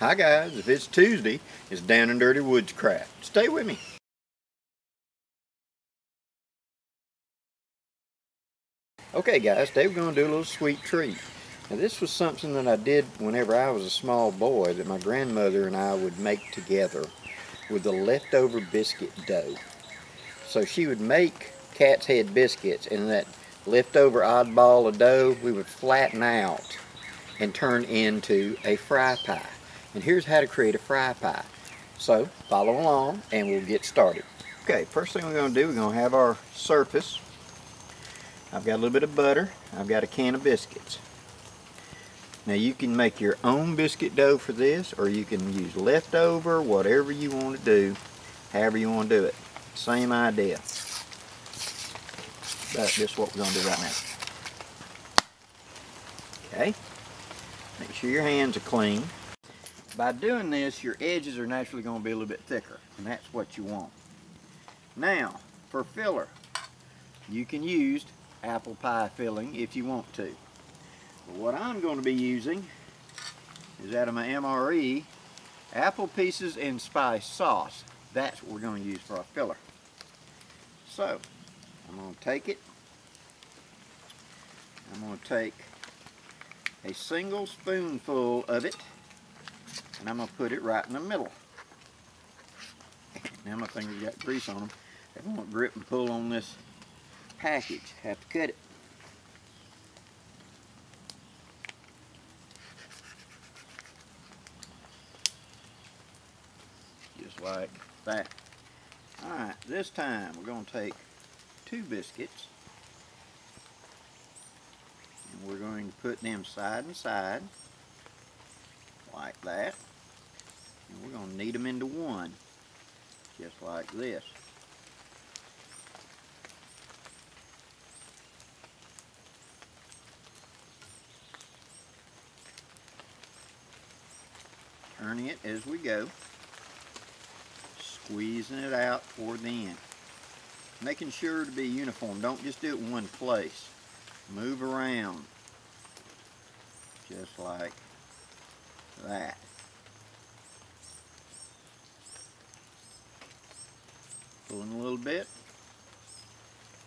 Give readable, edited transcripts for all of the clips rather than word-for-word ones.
Hi guys, if it's Tuesday, it's Down and Dirty Woodcraft. Stay with me. Okay guys, today we're going to do a little sweet treat. Now this was something that I did whenever I was a small boy that my grandmother and I would make together with the leftover biscuit dough. So she would make cat's head biscuits, and that leftover odd ball of dough we would flatten out and turn into a fry pie. And here's how to create a fry pie. So follow along and we'll get started. Okay, first thing we're going to do, we're going to have our surface. I've got a little bit of butter. I've got a can of biscuits. Now you can make your own biscuit dough for this, or you can use leftover, whatever you want to do, however you want to do it. Same idea. But this is what we're going to do right now. Okay, make sure your hands are clean. By doing this, your edges are naturally going to be a little bit thicker, and that's what you want. Now, for filler, you can use apple pie filling if you want to. But what I'm going to be using is out of my MRE, apple pieces and spice sauce. That's what we're going to use for our filler. So, I'm going to take it. I'm going to take a single spoonful of it, and I'm going to put it right in the middle. Now my fingers got grease on them. They won't grip and pull on this package. Have to cut it. Just like that. Alright, this time we're going to take 2 biscuits, and we're going to put them side and side like that, and we're going to knead them into one just like this. Turning it as we go, squeezing it out toward the end, making sure to be uniform. Don't just do it in one place. Move around just like that. Pulling a little bit,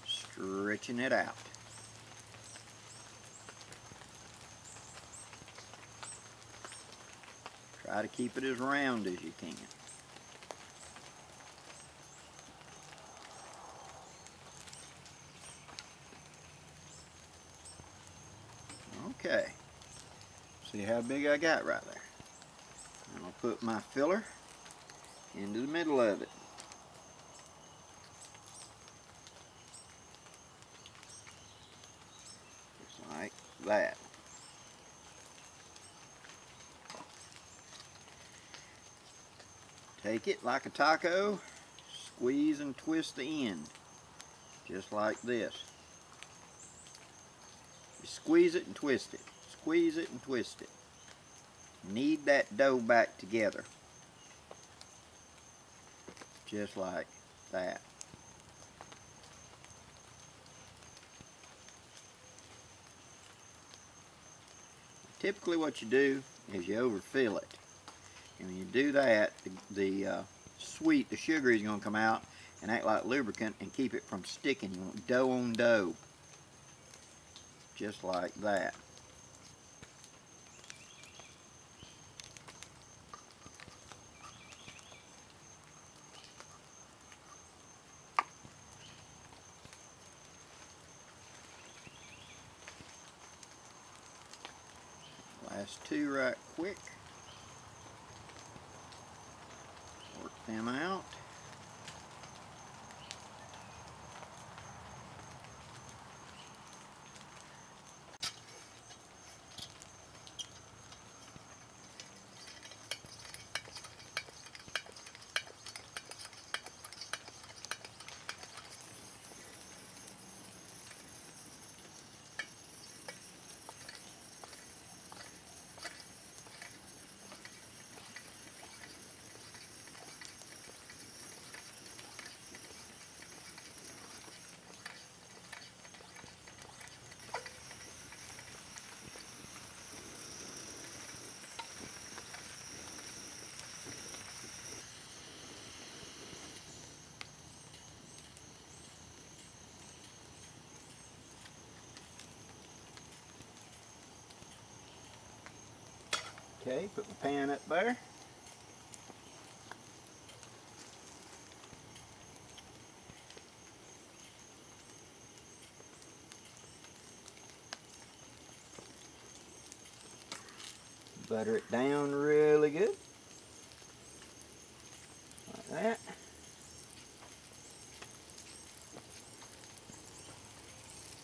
stretching it out. Try to keep it as round as you can. Okay, see how big I got right there. I'm going to put my filler into the middle of it. Just like that. Take it like a taco, squeeze and twist the end, just like this. You squeeze it and twist it, squeeze it and twist it. Knead that dough back together, just like that. Typically what you do is you overfill it. And when you do that, the sugar is going to come out and act like lubricant and keep it from sticking. You want dough on dough, just like that. Last 2 right quick. Work them out. Okay, put my pan up there. Butter it down really good. Like that.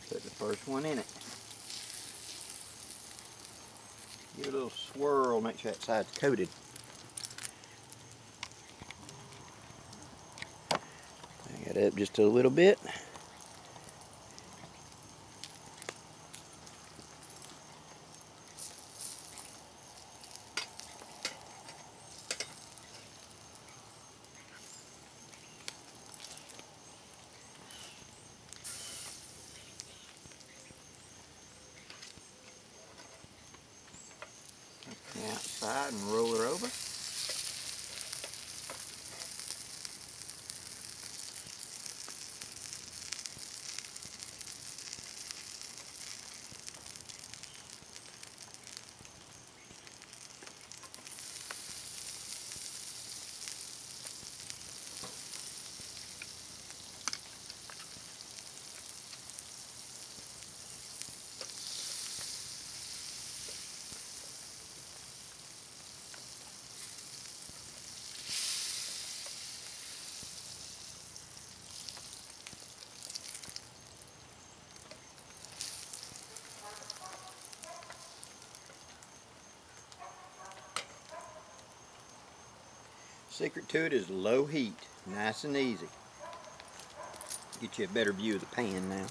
Put the first one in it. Give it a little swirl, make sure that side's coated. Bring it up just a little bit. The outside and roll her over. Secret to it is low heat, nice and easy. Get you a better view of the pan now.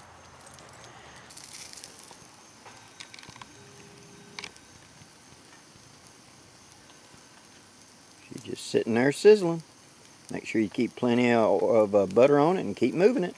She's just sitting there sizzling. Make sure you keep plenty of butter on it and keep moving it.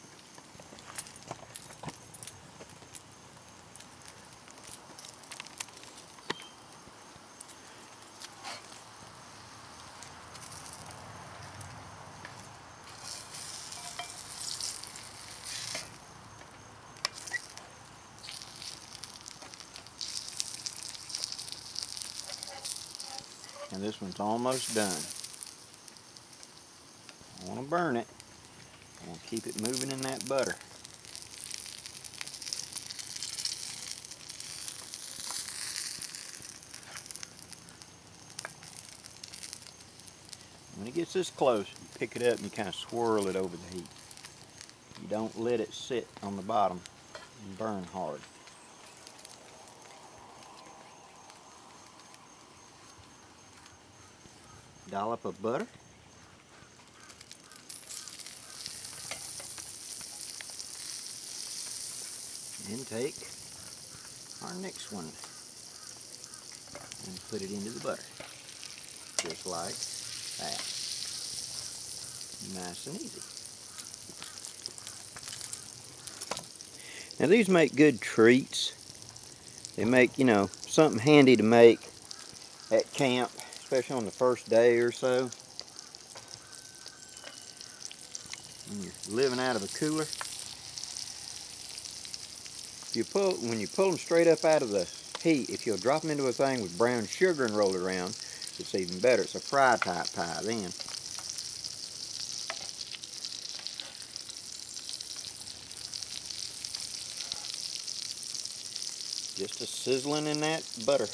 And this one's almost done. I want to burn it. I want to keep it moving in that butter. When it gets this close, you pick it up and you kind of swirl it over the heat. You don't let it sit on the bottom and burn hard. Dollop of butter. And take our next one and put it into the butter. Just like that. Nice and easy. Now these make good treats. They make, you know, something handy to make at camp, especially on the first day or so. When you're living out of a cooler. When you pull them straight up out of the heat, if you'll drop them into a thing with brown sugar and roll it around, it's even better. It's a fry type pie then. Just a sizzling in that butter.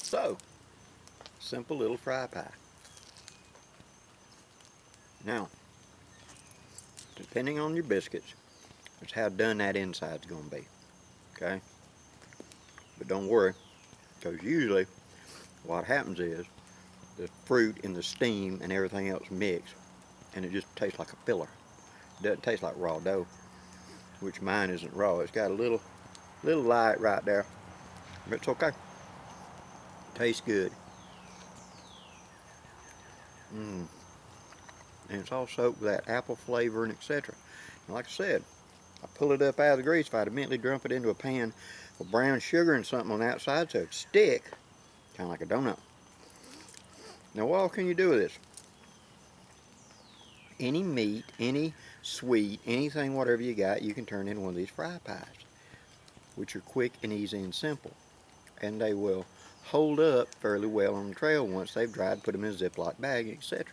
So, simple little fry pie. Now, depending on your biscuits, that's how done that inside's going to be. Okay? But don't worry, because usually what happens is the fruit and the steam and everything else mix, and it just tastes like a filler. It doesn't taste like raw dough, which mine isn't raw. It's got a little light right there, but it's okay. Tastes good. And it's all soaked with that apple flavor and etc. And like I said, I pull it up out of the grease. If I'd immediately dump it into a pan with brown sugar and something on the outside so it'd stick, kind of like a donut. Now what all can you do with this? Any meat, any sweet, anything, whatever you got, you can turn into one of these fry pies. which are quick and easy and simple. And they will hold up fairly well on the trail once they've dried. Put them in a Ziploc bag, etc.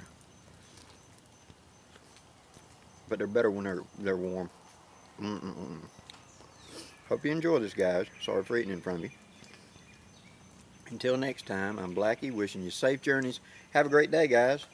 But they're better when they're warm. Hope you enjoy this, guys. Sorry for eating in front of you. Until next time, I'm Blackie, wishing you safe journeys. Have a great day, guys.